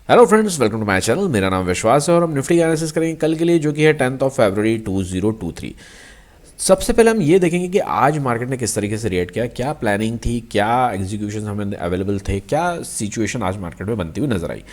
Hello friends, welcome to my channel. मेरा नाम विश्वास है और हम निफ्टी का एनालिसिस करेंगे कल के लिए, जो कि है 10 फरवरी 2023। सबसे पहले हम ये देखेंगे कि आज मार्केट ने किस तरीके से रिएक्ट किया, क्या प्लानिंग थी, क्या एग्जीक्यूशन हमें अवेलेबल थे, क्या सिचुएशन आज मार्केट में बनती हुई नजर आई।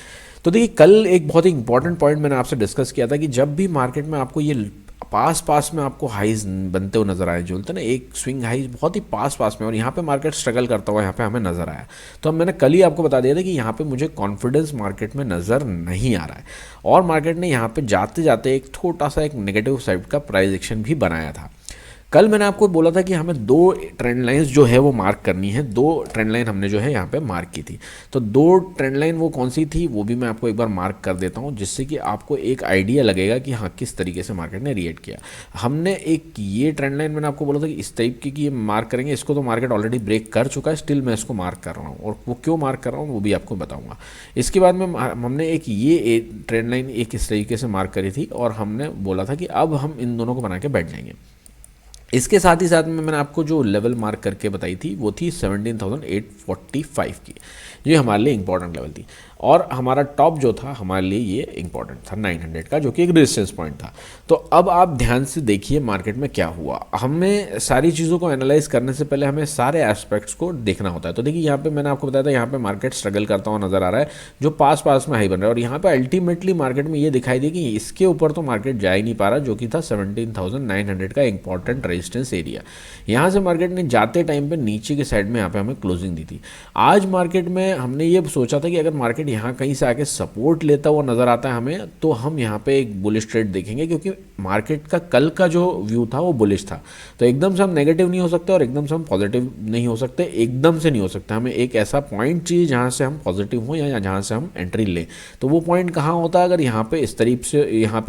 तो देखिए, कल एक बहुत ही इंपॉर्टेंट पॉइंट मैंने आपसे डिस्कस किया था कि जब भी मार्केट में आपको ये पास पास में आपको हाइज बनते हुए नजर आए, जो बोलते हैं ना एक स्विंग हाइज बहुत ही पास पास में, और यहाँ पे मार्केट स्ट्रगल करता हुआ यहाँ पे हमें नजर आया। तो मैंने कल ही आपको बता दिया था कि यहाँ पे मुझे कॉन्फिडेंस मार्केट में नज़र नहीं आ रहा है, और मार्केट ने यहाँ पे जाते जाते एक छोटा सा एक नेगेटिव साइड का प्राइस एक्शन भी बनाया था। कल मैंने आपको बोला था कि हमें दो ट्रेंड लाइंस जो है वो मार्क करनी है। दो ट्रेंड लाइन हमने जो है यहाँ पे मार्क की थी। तो दो ट्रेंड लाइन वो कौन सी थी वो भी मैं आपको एक बार मार्क कर देता हूँ, जिससे कि आपको एक आइडिया लगेगा कि हाँ किस तरीके से मार्केट ने रिएक्ट किया। हमने एक ये ट्रेंड लाइन मैंने आपको बोला था कि इस टाइप की कि ये मार्क करेंगे, इसको तो मार्केट ऑलरेडी ब्रेक कर चुका है, स्टिल मैं इसको मार्क कर रहा हूँ, और वो क्यों मार्क कर रहा हूँ वो भी आपको बताऊँगा। इसके बाद में हमने एक ये ट्रेंड लाइन एक इस तरीके से मार्क करी थी, और हमने बोला था कि अब हम इन दोनों को बना के बैठ जाएंगे। इसके साथ ही साथ में मैंने आपको जो लेवल मार्क करके बताई थी वो थी 17,845 की। ये हमारे लिए इंपॉर्टेंट लेवल थी, और हमारा टॉप जो था हमारे लिए ये इंपॉर्टेंट था 900 का, जो कि एक रेजिस्टेंस पॉइंट था। तो अब आप ध्यान से देखिए मार्केट में क्या हुआ। हमें सारी चीज़ों को एनालाइज करने से पहले हमें सारे एस्पेक्ट्स को देखना होता है। तो देखिए, यहाँ पे मैंने आपको बताया था यहाँ पे मार्केट स्ट्रगल करता हुआ नजर आ रहा है, जो पास पास में हाई बन रहा है, और यहाँ पे अल्टीमेटली मार्केट में ये दिखाई दी कि इसके ऊपर तो मार्केट जा ही नहीं पा रहा, जो कि था 17,900 का इंपॉर्टेंट रेजिस्टेंस एरिया। यहाँ से मार्केट ने जाते टाइम पे नीचे के साइड में यहाँ पे हमें क्लोजिंग दी थी। आज मार्केट में हमने ये सोचा था कि अगर मार्केट यहाँ कहीं से आके सपोर्ट लेता हुआ नजर आता है हमें, तो हम यहाँ पे एक बुलिश ट्रेड देखेंगे, क्योंकि मार्केट का कल का जो व्यू था वो बुलिश था। तो एकदम से हम नेगेटिव नहीं हो सकते और एकदम से हम पॉजिटिव नहीं हो सकते, एकदम से नहीं हो सकते। हमें एक ऐसा पॉइंट चाहिए जहाँ से हम पॉजिटिव हों या जहाँ से हम एंट्री लें। तो वो पॉइंट कहाँ होता है? अगर यहाँ पे इस तरीके से यहाँ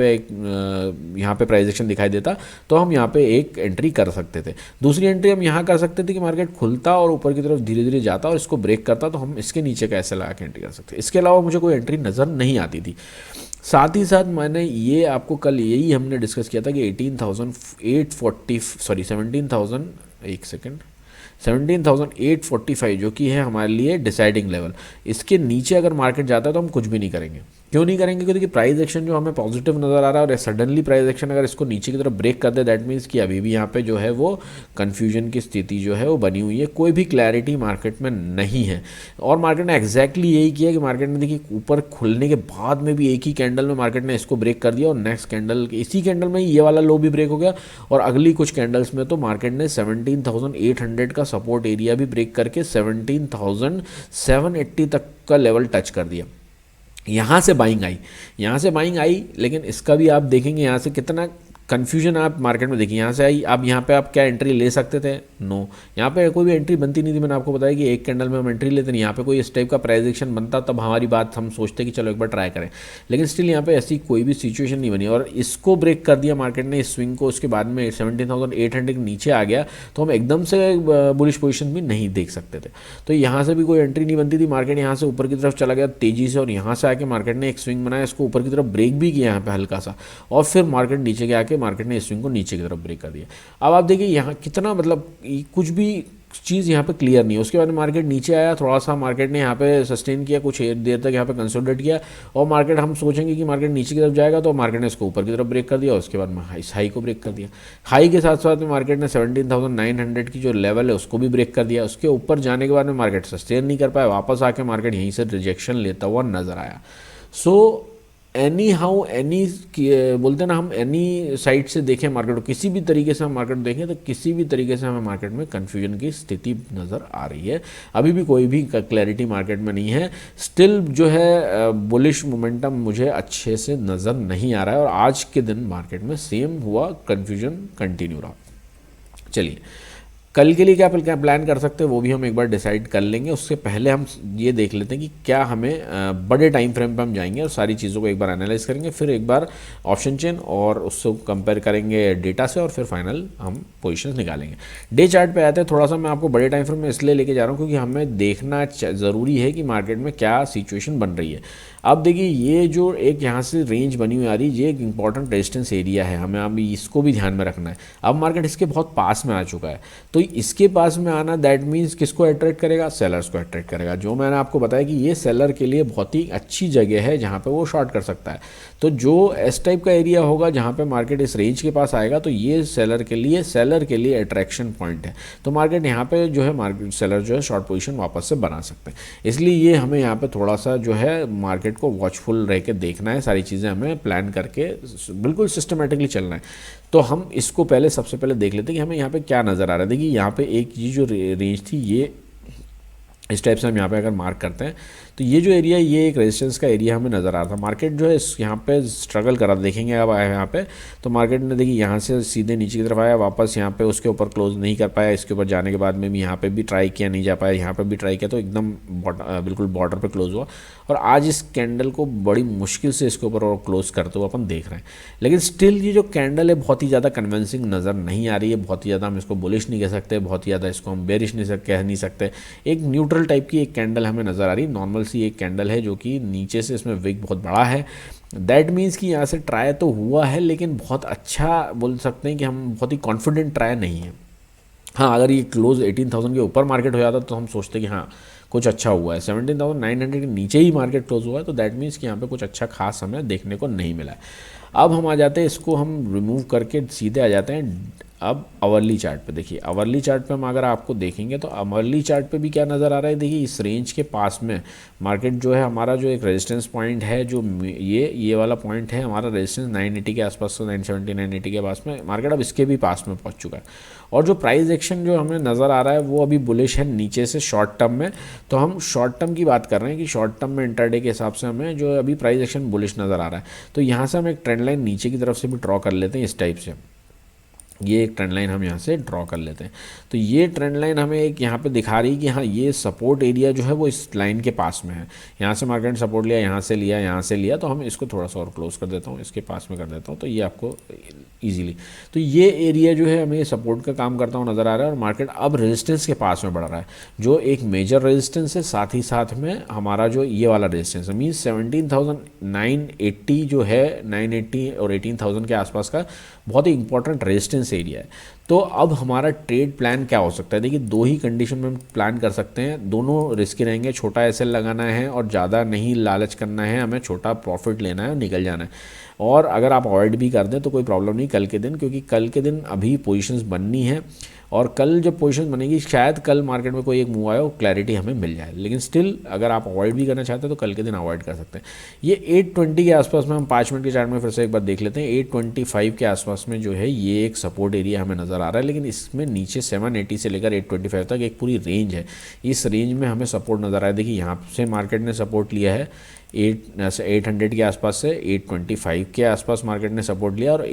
पे प्राइस एक्शन दिखाई देता, तो हम यहाँ पे एक एंट्री कर सकते थे। दूसरी एंट्री हम यहाँ कर सकते थे कि मार्केट खुलता और ऊपर की तरफ धीरे धीरे जाता और इसको ब्रेक करता, तो हम इसके नीचे का ऐसे लगा के एंट्री कर सकते। इसके अलावा मुझे कोई एंट्री नज़र नहीं आती थी। साथ ही साथ मैंने ये आपको कल यही हमने डिस्कस किया था कि 18,840 सॉरी 17,000 एक सेकेंड 17,845 जो कि है हमारे लिए डिसाइडिंग लेवल। इसके नीचे अगर मार्केट जाता है तो हम कुछ भी नहीं करेंगे। क्यों नहीं करेंगे? क्योंकि प्राइस एक्शन जो हमें पॉजिटिव नज़र आ रहा है, और सडनली प्राइस एक्शन अगर इसको नीचे की तरफ ब्रेक कर दे, दैट मीन्स कि अभी भी यहाँ पे जो है वो कन्फ्यूजन की स्थिति जो है वो बनी हुई है, कोई भी क्लैरिटी मार्केट में नहीं है। और मार्केट ने एग्जैक्टली यही किया कि मार्केट ने देखिए ऊपर खुलने के बाद में भी एक ही कैंडल में मार्केट ने इसको ब्रेक कर दिया, और नेक्स्ट कैंडल इसी कैंडल में ये वाला लो भी ब्रेक हो गया, और अगली कुछ कैंडल्स में तो मार्केट ने 17,800 का सपोर्ट एरिया भी ब्रेक करके 17,780 तक का लेवल टच कर दिया। यहाँ से बाइंग आई, यहाँ से बाइंग आई, लेकिन इसका भी आप देखेंगे यहाँ से कितना कन्फ्यूजन आप मार्केट में देखिए। यहाँ से आई, अब यहाँ पे आप क्या एंट्री ले सकते थे? नो, यहाँ पे कोई भी एंट्री बनती नहीं थी। मैंने आपको बताया कि एक कैंडल में हम एंट्री लेते नहीं, यहाँ पे कोई इस टाइप का प्राइस एक्शन बनता तब हमारी बात हम सोचते कि चलो एक बार ट्राई करें, लेकिन स्टिल यहाँ पे ऐसी कोई भी सिचुएशन नहीं बनी, और इसको ब्रेक कर दिया मार्केट ने इस स्विंग को। उसके बाद में 17,800 के नीचे आ गया, तो हम एकदम से बुलिश पोजिशन भी नहीं देख सकते थे। तो यहाँ से भी कोई एंट्री नहीं बनती थी। मार्केट यहाँ से ऊपर की तरफ चला गया तेजी से, और यहाँ से आके मार्केट ने एक स्विंग बनाया, इसको ऊपर की तरफ ब्रेक भी किया यहाँ पे हल्का सा, और फिर मार्केट नीचे के आके मार्केट ने इस स्विंग को नीचे की तरफ ब्रेक कर दिया। अब आप देखिए यहाँ कितना मतलब कुछ भी चीज़ यहाँ पे क्लियर नहीं है। उसके बाद मार्केट नीचे आया, थोड़ा सा मार्केट ने यहाँ पे सस्टेन किया, कुछ देर तक यहाँ पे कंसोलिडेट किया, और मार्केट हम सोचेंगे कि मार्केट नीचे की तरफ जाएगा, तो मार्केट ने इसको ऊपर की तरफ ब्रेक कर दिया, उसके बाद इस हाई को ब्रेक कर दिया। हाई के साथ साथ में मार्केट ने 17,900 की जो लेवल है उसको भी ब्रेक कर दिया। उसके ऊपर जाने के बाद में मार्केट सस्टेन नहीं कर पाया, वापस आके मार्केट यहीं से रिजेक्शन लेता हुआ नजर आया। सो एनी हाउ एनी बोलते हैं ना, हम एनी साइड से देखें मार्केट को, किसी भी तरीके से हम मार्केट को देखें, तो किसी भी तरीके से हमें मार्केट में कन्फ्यूजन की स्थिति नज़र आ रही है। अभी भी कोई भी क्लैरिटी मार्केट में नहीं है। स्टिल जो है बुलिश मोमेंटम मुझे अच्छे से नज़र नहीं आ रहा है, और आज के दिन मार्केट में सेम हुआ, कन्फ्यूजन कंटिन्यू रहा। चलिए, कल के लिए क्या प्लान कर सकते हैं वो भी हम एक बार डिसाइड कर लेंगे। उससे पहले हम ये देख लेते हैं कि क्या हमें बड़े टाइम फ्रेम पे हम जाएंगे और सारी चीज़ों को एक बार एनालाइज करेंगे, फिर एक बार ऑप्शन चेन और उससे कंपेयर करेंगे डेटा से, और फिर फाइनल हम पोजीशंस निकालेंगे। डे चार्ट पे आते हैं। थोड़ा सा मैं आपको बड़े टाइम फ्रेम में इसलिए लेके जा रहा हूँ क्योंकि हमें देखना ज़रूरी है कि मार्केट में क्या सिचुएशन बन रही है। अब देखिए, ये जो एक यहाँ से रेंज बनी हुई आ रही है, ये एक इंपॉर्टेंट रेजिस्टेंस एरिया है, हमें अब इसको भी ध्यान में रखना है। अब मार्केट इसके बहुत पास में आ चुका है, तो इसके पास में आना दैट मीन्स किसको अट्रैक्ट करेगा, सेलर्स को अट्रैक्ट करेगा। जो मैंने आपको बताया कि ये सेलर के लिए बहुत ही अच्छी जगह है जहाँ पे वो शॉर्ट कर सकता है। तो जो इस टाइप का एरिया होगा जहाँ पे मार्केट इस रेंज के पास आएगा तो ये सेलर के लिए अट्रैक्शन पॉइंट है। तो मार्केट यहाँ पे जो है मार्केट सेलर जो है शॉर्ट पोजीशन वापस से बना सकते हैं। इसलिए ये हमें यहाँ पे थोड़ा सा जो है मार्केट को वॉचफुल रह के देखना है, सारी चीज़ें हमें प्लान करके बिल्कुल सिस्टमेटिकली चलना है। तो हम इसको पहले सबसे पहले देख लेते हैं कि हमें यहाँ पे क्या नज़र आ रहा है। देखिए यहाँ पे एक ये जो रेंज थी, ये इस टाइप से हम यहाँ पे अगर मार्क करते हैं तो ये जो एरिया, ये एक रेजिस्टेंस का एरिया हमें नज़र आ रहा था। मार्केट जो है इस यहाँ पे स्ट्रगल करा, देखेंगे अब आया यहाँ पे, तो मार्केट ने देखिए यहाँ से सीधे नीचे की तरफ आया, वापस यहाँ पे उसके ऊपर क्लोज नहीं कर पाया। इसके ऊपर जाने के बाद में भी यहाँ पे भी ट्राई किया, नहीं जा पाया, यहाँ पे भी ट्राई किया, तो एकदम बिल्कुल बॉर्डर पे क्लोज हुआ। और आज इस कैंडल को बड़ी मुश्किल से इसके ऊपर और क्लोज करते हुए अपन देख रहे हैं। लेकिन स्टिल ये जो कैंडल है बहुत ही ज़्यादा कन्विंसिंग नज़र नहीं आ रही है। बहुत ही ज़्यादा हम इसको बुलिश नहीं कह सकते, बहुत ही ज़्यादा इसको हम बेरिश कह नहीं सकते। एक न्यूट्रल टाइप की एक कैंडल हमें नज़र आ रही है, नॉर्मल सी एक कैंडल है जो कि नीचे से इसमें विक बहुत बड़ा है। दैट मीन्स कि यहाँ से ट्राई तो हुआ है लेकिन बहुत अच्छा बोल सकते हैं कि हम बहुत ही कॉन्फिडेंट ट्राई नहीं है। हाँ, अगर ये क्लोज 18,000 के ऊपर मार्केट हो जाता तो हम सोचते कि हाँ कुछ अच्छा हुआ है। 17,900 के नीचे ही मार्केट क्लोज हुआ है, तो दैट मीन्स कि यहाँ पे कुछ अच्छा खास हमें देखने को नहीं मिला है। अब हम आ जाते हैं, इसको हम रिमूव करके सीधे आ जाते हैं अब आवरली चार्ट पे। देखिए आवरली चार्ट पे हम अगर आपको देखेंगे तो आवरली चार्ट पे भी क्या नज़र आ रहा है। देखिए इस रेंज के पास में मार्केट जो है, हमारा जो एक रेजिस्टेंस पॉइंट है, जो ये वाला पॉइंट है हमारा रेजिस्टेंस 980 के आसपास, तो 970 980 के पास में मार्केट अब इसके भी पास में पहुंच चुका है। और जो प्राइस एक्शन जो हमें नज़र आ रहा है वो अभी बुलिश है नीचे से शॉर्ट टर्म में। तो हम शॉर्ट टर्म की बात कर रहे हैं कि शॉर्ट टर्म में इंटरडे के हिसाब से हमें जो अभी प्राइस एक्शन बुलिश नज़र आ रहा है। तो यहाँ से हम एक ट्रेंड लाइन नीचे की तरफ से भी ड्रॉ कर लेते हैं इस टाइप से। ये एक ट्रेंड लाइन हम यहाँ से ड्रॉ कर लेते हैं। तो ये ट्रेंड लाइन हमें एक यहाँ पे दिखा रही है कि हाँ ये सपोर्ट एरिया जो है वो इस लाइन के पास में है। यहाँ से मार्केट सपोर्ट लिया, यहाँ से लिया, यहाँ से लिया, तो हम इसको थोड़ा सा और क्लोज कर देता हूँ, इसके पास में कर देता हूँ, तो ये आपको ईजिली, तो ये एरिया जो है हमें सपोर्ट का काम करता हुआ नज़र आ रहा है। और मार्केट अब रेजिस्टेंस के पास में बढ़ रहा है, जो एक मेजर रेजिस्टेंस है, साथ ही साथ में हमारा जो ये वाला रेजिस्टेंस है मीन्स 17,980 जो है, 980 और 18,000 के आसपास का बहुत ही इंपॉर्टेंट रेजिस्टेंस एरिया है। तो अब हमारा ट्रेड प्लान क्या हो सकता है। देखिए दो ही कंडीशन में हम प्लान कर सकते हैं, दोनों रिस्की रहेंगे। छोटा एसएल लगाना है और ज़्यादा नहीं लालच करना है, हमें छोटा प्रॉफिट लेना है और निकल जाना है। और अगर आप अवॉइड भी कर दें तो कोई प्रॉब्लम नहीं कल के दिन, क्योंकि कल के दिन अभी पोजीशंस बननी है और कल जब पोजीशन बनेगी शायद कल मार्केट में कोई एक मूव आए और क्लैरिटी हमें मिल जाए। लेकिन स्टिल अगर आप अवॉइड भी करना चाहते हैं तो कल के दिन अवॉइड कर सकते हैं। ये 820 के आसपास में हम 5 मिनट के चार्ट में फिर से एक बार देख लेते हैं। 825 के आसपास में जो है ये एक सपोर्ट एरिया हमें नज़र आ रहा है, लेकिन इसमें नीचे 780 से लेकर 825 तक एक पूरी रेंज है। इस रेंज में हमें सपोर्ट नज़र आ रहा है। देखिए यहाँ से मार्केट ने सपोर्ट लिया है 800 के आसपास से, 825 के आसपास मार्केट ने सपोर्ट लिया और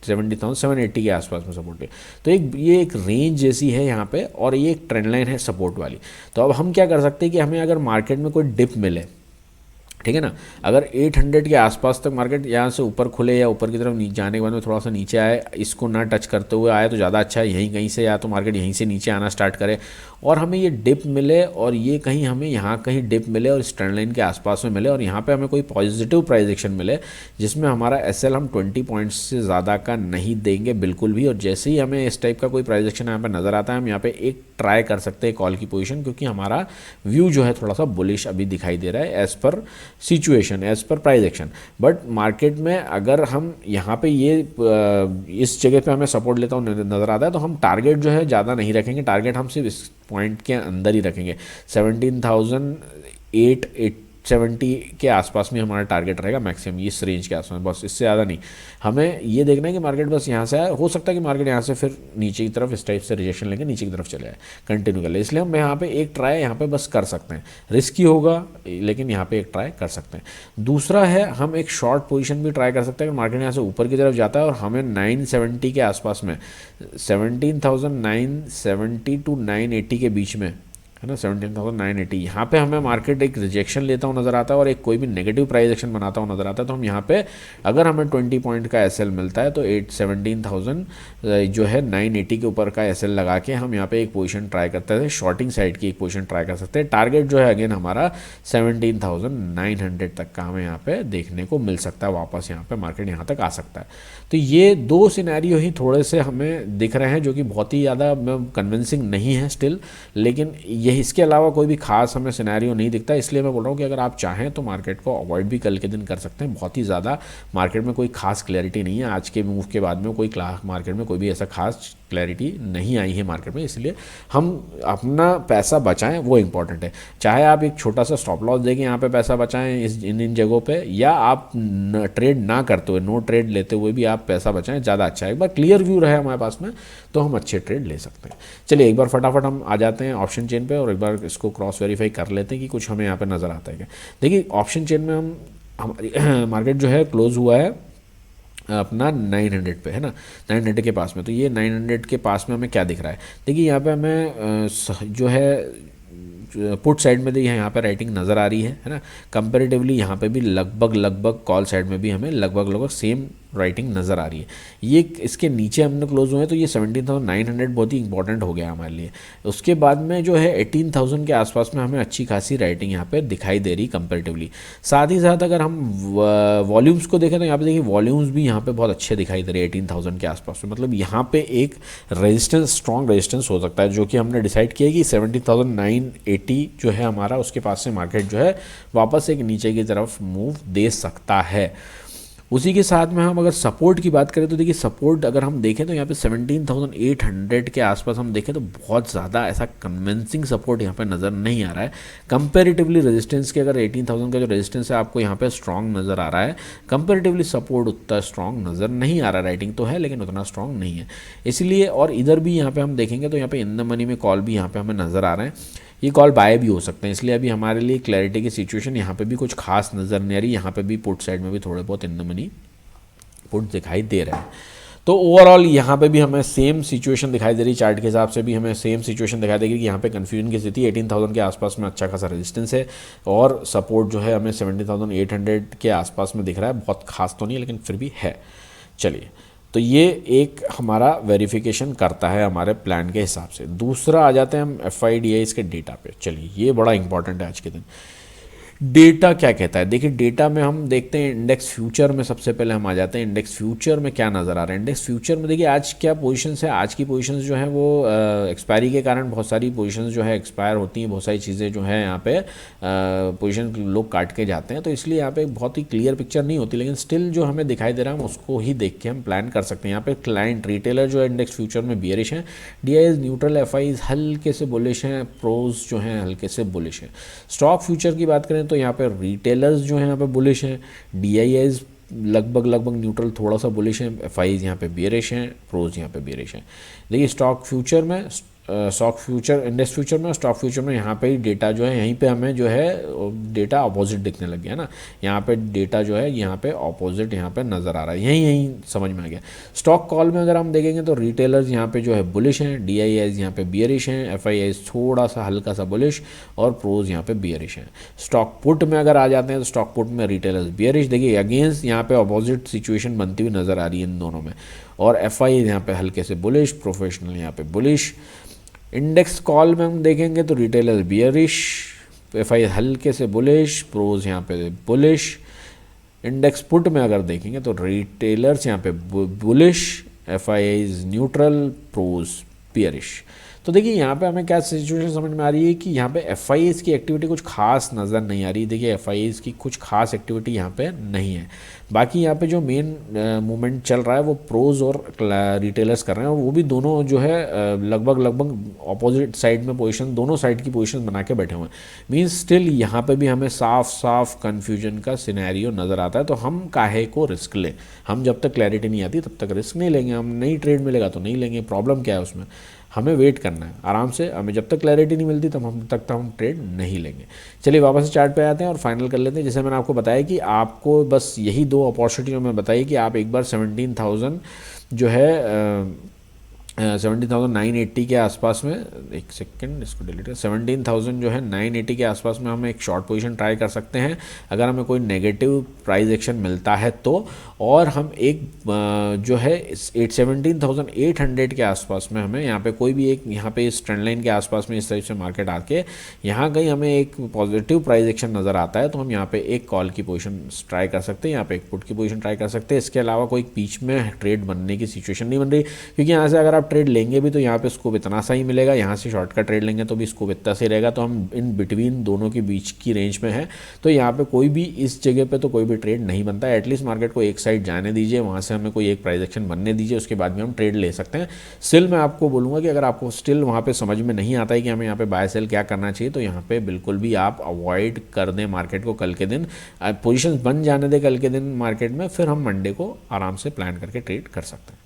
780 के आसपास में सपोर्ट लिया। तो ये एक रेंज जैसी है यहाँ पे, और ये एक ट्रेंड लाइन है सपोर्ट वाली। तो अब हम क्या कर सकते हैं कि हमें अगर मार्केट में कोई डिप मिले, ठीक है ना, अगर 800 के आसपास तक मार्केट यहाँ से ऊपर खुले या ऊपर की तरफ जाने के बाद में थोड़ा सा नीचे आए, इसको ना टच करते हुए आए तो ज़्यादा अच्छा है। यहीं कहीं से या तो मार्केट यहीं से नीचे आना स्टार्ट करे और हमें ये डिप मिले, और ये कहीं हमें यहाँ कहीं डिप मिले और इस ट्रेंड लाइन के आसपास में मिले, और यहाँ पे हमें कोई पॉजिटिव प्राइस एक्शन मिले जिसमें हमारा एसएल हम 20 पॉइंट्स से ज़्यादा का नहीं देंगे बिल्कुल भी। और जैसे ही हमें इस टाइप का कोई प्राइस एक्शन यहाँ पे नज़र आता है, हम यहाँ पे एक ट्राई कर सकते हैं कॉल की पोजीशन, क्योंकि हमारा व्यू जो है थोड़ा सा बुलिश अभी दिखाई दे रहा है as per situation, as per price action. But market में अगर हम यहाँ पे ये इस जगह पे हमें सपोर्ट लेता हूँ नज़र आता है, तो हम टारगेट जो है ज़्यादा नहीं रखेंगे, टारगेट हम सिर्फ इस पॉइंट के अंदर ही रखेंगे। 17,870 के आसपास में हमारा टारगेट रहेगा मैक्सिमम, इस रेंज के आसपास, बस इससे ज़्यादा नहीं। हमें ये देखना है कि मार्केट बस यहाँ से आए, हो सकता है कि मार्केट यहाँ से फिर नीचे की तरफ इस टाइप से रिजेक्शन लेके नीचे की तरफ चले जाए कंटिन्यू कर ले। इसलिए हम यहाँ पे एक ट्राई यहाँ पे बस कर सकते हैं, रिस्की होगा लेकिन यहाँ पे एक ट्राई कर सकते हैं। दूसरा है हम एक शॉर्ट पोजीशन भी ट्राई कर सकते हैं। मार्केट यहाँ से ऊपर की तरफ जाता है और हमें 970 के आसपास में, 17,970 टू 980 के बीच में है ना, 17,980। यहाँ पे हमें मार्केट एक रिजेक्शन लेता हुआ नज़र आता है और एक कोई भी नेगेटिव प्राइस एक्शन बनाता हुआ नज़र आता है। तो हम यहाँ पे अगर हमें 20 पॉइंट का एसएल मिलता है तो 17,000 जो है 980 के ऊपर का एसएल लगा के हम यहाँ पे एक पोजीशन ट्राई करते थे, शॉर्टिंग साइड की एक पोजीशन ट्राई कर सकते हैं। टारगेट जो है अगेन हमारा 17,900 तक का हमें यहाँ पे देखने को मिल सकता है, वापस यहाँ पे मार्केट यहाँ तक आ सकता है। तो ये दो सिनेरियो ही थोड़े से हमें दिख रहे हैं जो कि बहुत ही ज़्यादा कन्विंसिंग नहीं है स्टिल, लेकिन ये इसके अलावा कोई भी खास हमें सिनेरियो नहीं दिखता। इसलिए मैं बोल रहा हूँ कि अगर आप चाहें तो मार्केट को अवॉइड भी कल के दिन कर सकते हैं। बहुत ही ज़्यादा मार्केट में कोई खास क्लैरिटी नहीं है, आज के मूव के बाद में कोई मार्केट में कोई भी ऐसा खास क्लैरिटी नहीं आई है मार्केट में, इसलिए हम अपना पैसा बचाएं वो इम्पॉर्टेंट है। चाहे आप एक छोटा सा स्टॉप लॉस देके यहाँ पे पैसा बचाएं इन जगहों पे, या आप ट्रेड ना करते हुए, नो ट्रेड लेते हुए भी आप पैसा बचाएं, ज़्यादा अच्छा है। एक बार क्लियर व्यू रहे हमारे पास में तो हम अच्छे ट्रेड ले सकते हैं। चलिए एक बार फटाफट हम आ जाते हैं ऑप्शन चेन पे और एक बार इसको क्रॉस वेरीफाई कर लेते हैं कि कुछ हमें यहाँ पे नज़र आता है क्या। देखिए ऑप्शन चेन में हमारी मार्केट जो है क्लोज हुआ है अपना 900 पे, है ना, 900 के पास में। तो ये 900 के पास में हमें क्या दिख रहा है, देखिए यहाँ पे हमें जो है पुट साइड में देखिए यहाँ पे राइटिंग नज़र आ रही है ना। कंपैरेटिवली यहाँ पे भी लगभग कॉल साइड में भी हमें लगभग सेम राइटिंग नज़र आ रही है। ये इसके नीचे हमने क्लोज हुए हैं तो ये 17,900 बहुत ही इंपॉर्टेंट हो गया हमारे लिए। उसके बाद में जो है 18,000 के आसपास में हमें अच्छी खासी राइटिंग यहाँ पे दिखाई दे रही कंपैरेटिवली। साथ ही साथ अगर हम वॉल्यूम्स को देखें तो यहाँ पे देखिए वॉल्यूम्स भी यहाँ पे बहुत अच्छे दिखाई दे रहे हैं 18,000 के आसपास में। मतलब यहाँ पे एक रेजिस्टेंस, स्ट्रॉन्ग रेजिस्टेंस हो सकता है, जो कि हमने डिसाइड किया कि 17,980 जो है हमारा, उसके पास से मार्केट जो है वापस एक नीचे की तरफ मूव दे सकता है। उसी के साथ में हम अगर सपोर्ट की बात करें तो देखिए सपोर्ट अगर हम देखें तो यहाँ पे 17,800 के आसपास हम देखें तो बहुत ज़्यादा ऐसा कन्विंसिंग सपोर्ट यहाँ पे नज़र नहीं आ रहा है। कंपैरेटिवली रेजिस्टेंस के अगर 18,000 का जो रेजिस्टेंस है आपको यहाँ पे स्ट्रॉन्ग नज़र आ रहा है, कंपैरेटिवली सपोर्ट उतना स्ट्रॉन्ग नज़र नहीं आ रहा। राइटिंग तो है लेकिन उतना स्ट्रॉन्ग नहीं है, इसलिए। और इधर भी यहाँ पर हम देखेंगे तो यहाँ पे इन द मनी में कॉल भी यहाँ पर हमें नज़र आ रहे हैं, ये कॉल बाय भी हो सकते हैं। इसलिए अभी हमारे लिए क्लैरिटी की सिचुएशन यहाँ पे भी कुछ खास नज़र नहीं आ रही। यहाँ पे भी पुट साइड में भी थोड़े बहुत इन द मनी पुट दिखाई दे रहे हैं। तो ओवरऑल यहाँ पे भी हमें सेम सिचुएशन दिखाई दे रही, चार्ट के हिसाब से भी हमें सेम सिचुएशन दिखाई देगी कि यहाँ पे कन्फ्यूजन की स्थिति, 18,000 के आसपास में अच्छा खासा रेजिस्टेंस है और सपोर्ट जो है हमें 17,800 के आसपास में दिख रहा है। बहुत खास तो नहीं है लेकिन फिर भी है। चलिए, तो ये एक हमारा वेरिफिकेशन करता है हमारे प्लान के हिसाब से। दूसरा आ जाते हैं हम FIDIs के डेटा पे। चलिए, ये बड़ा इंपॉर्टेंट है आज के दिन। डेटा क्या कहता है, देखिए डेटा में हम देखते हैं इंडेक्स फ्यूचर में। सबसे पहले हम आ जाते हैं इंडेक्स फ्यूचर में क्या नज़र आ रहा है। इंडेक्स फ्यूचर में देखिए आज क्या पोजीशंस है, आज की पोजीशंस जो है वो एक्सपायरी के कारण बहुत सारी पोजीशंस जो है एक्सपायर होती हैं, बहुत सारी चीज़ें जो है यहाँ पे पोजीशन लोग काट के जाते हैं, तो इसलिए यहाँ पे बहुत ही क्लियर पिक्चर नहीं होती। लेकिन स्टिल जो हमें दिखाई दे रहा है हम उसको ही देख के हम प्लान कर सकते हैं। यहाँ पे क्लाइंट रिटेलर जो है इंडेक्स फ्यूचर में बियरिश हैं, DIs न्यूट्रल, FIs हल्के से बुलिश हैं, प्रोज जो हैं हल्के से बुलिश हैं। स्टॉक फ्यूचर की बात करें तो यहाँ पे रिटेलर्स जो हैं यहाँ पे बुलिश हैं, DIs लगभग न्यूट्रल थोड़ा सा बुलिश हैं, FIs यहाँ पे बियरिश हैं, प्रोज यहाँ पे बियरिश हैं। देखिए स्टॉक फ्यूचर में, स्टॉक फ्यूचर, इंडेक्स फ्यूचर में, स्टॉक फ्यूचर में यहाँ पे ही डेटा जो है, यहीं पे हमें जो है डेटा अपोजिट दिखने लग गया ना। यहाँ पे डेटा जो है यहाँ पे अपोजिट यहाँ पे नज़र आ रहा है, यहीं समझ में आ गया। स्टॉक कॉल में अगर हम देखेंगे तो रिटेलर्स यहाँ पे जो है बुलिश हैं, DIs यहाँ पे बियरिश हैं, FIs थोड़ा सा हल्का सा बुलिश और प्रोज यहाँ पे बियरिश हैं। स्टॉक पुट में अगर आ जाते हैं तो स्टॉक पुट में रिटेलर्स बियरिश, देखिए अगेंस्ट यहाँ पे अपोजिट सिचुएशन बनती हुई नज़र आ रही है इन दोनों में। और FIs यहाँ पे हल्के से बुलिश, प्रोफेशनल यहाँ पे बुलिश। इंडेक्स कॉल में हम देखेंगे तो रिटेलर बियरिश, FI हल्के से बुलिश, प्रोज यहाँ पे बुलिश। इंडेक्स पुट में अगर देखेंगे तो रिटेलर्स यहाँ पे bullish, FIs neutral, pros bearish. तो देखिए यहाँ पे हमें क्या सिचुएशन समझ में आ रही है कि यहाँ पे FIs की एक्टिविटी कुछ खास नज़र नहीं आ रही। देखिए FIs की कुछ खास एक्टिविटी यहाँ पे नहीं है। बाकी यहाँ पे जो मेन मूवमेंट चल रहा है वो प्रोज और रिटेलर्स कर रहे हैं, और वो भी दोनों जो है लगभग अपोजिट साइड में पोजीशन, दोनों साइड की पोजीशन बना के बैठे हुए हैं। मीन्स स्टिल यहाँ पे भी हमें साफ कन्फ्यूजन का सिनेरियो नज़र आता है। तो हम काहे को रिस्क लें, हम जब तक क्लैरिटी नहीं आती तब तक रिस्क नहीं लेंगे। हम नई ट्रेड मिलेगा तो नहीं लेंगे, प्रॉब्लम क्या है उसमें, हमें वेट करना है आराम से। हमें जब तक क्लैरिटी नहीं मिलती तब हम ट्रेड नहीं लेंगे। चलिए वापस से चार्ट पे आते हैं और फाइनल कर लेते हैं। जैसे मैंने आपको बताया कि आपको बस यही दो अपॉर्चुनिटी में बताइए कि आप एक बार 17,000 जो है 17,980 के आसपास में, एक सेकंड इसको डिलीट कर, 17,000 जो है 980 के आसपास में हम एक शॉर्ट पोजीशन ट्राई कर सकते हैं अगर हमें कोई नेगेटिव प्राइस एक्शन मिलता है तो। और हम एक जो है 17,800 के आसपास में हमें यहाँ पे कोई भी एक, यहाँ पे इस ट्रेंड लाइन के आसपास में इस टाइप से मार्केट आके यहाँ कहीं हमें एक पॉजिटिव प्राइस एक्शन नज़र आता है तो हम यहाँ पे एक कॉल की पोजीशन ट्राई कर सकते हैं, यहाँ पे एक पुट की पोजीशन ट्राई कर सकते हैं। इसके अलावा कोई बीच में ट्रेड बनने की सिचुएशन नहीं बन रही, क्योंकि यहाँ से अगर आप ट्रेड लेंगे भी तो यहाँ पे स्कोप इतना सा ही मिलेगा, यहाँ से शॉर्ट का ट्रेड लेंगे तो भी स्कोप इतना से रहेगा। तो हम इन बिटवीन दोनों के बीच की रेंज में है, तो यहाँ पे कोई भी इस जगह पे तो कोई भी ट्रेड नहीं बनता है। एटलीस्ट मार्केट को एक साइड जाने दीजिए, वहाँ से हमें कोई एक प्राइस एक्शन बनने दीजिए, उसके बाद में हम ट्रेड ले सकते हैं। स्टिल मैं आपको बोलूँगा कि अगर आपको स्टिल वहाँ पे समझ में नहीं आता है कि हमें यहाँ पे बाय सेल क्या करना चाहिए, तो यहाँ पे बिल्कुल भी आप अवॉइड कर दें मार्केट को कल के दिन, पोजीशंस बन जाने दें कल के दिन मार्केट में, फिर हम मंडे को आराम से प्लान करके ट्रेड कर सकते हैं।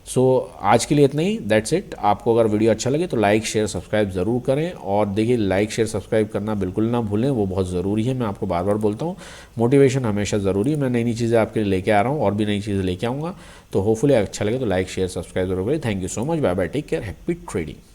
सो आज के लिए इतना ही, दैट्स इट। आपको अगर वीडियो अच्छा लगे तो लाइक शेयर सब्सक्राइब ज़रूर करें, और देखिए लाइक शेयर सब्सक्राइब करना बिल्कुल ना भूलें, वो बहुत ज़रूरी है। मैं आपको बार बार बोलता हूँ, मोटिवेशन हमेशा ज़रूरी है। मैं नई नई चीज़ें आपके लिए लेके आ रहा हूँ, और भी नई चीज़ें लेके आऊँगा, तो होपफुली अच्छा लगे तो लाइक शेयर सब्सक्राइब जरूर करें। Thank you so much, bye bye, take care, happy trading.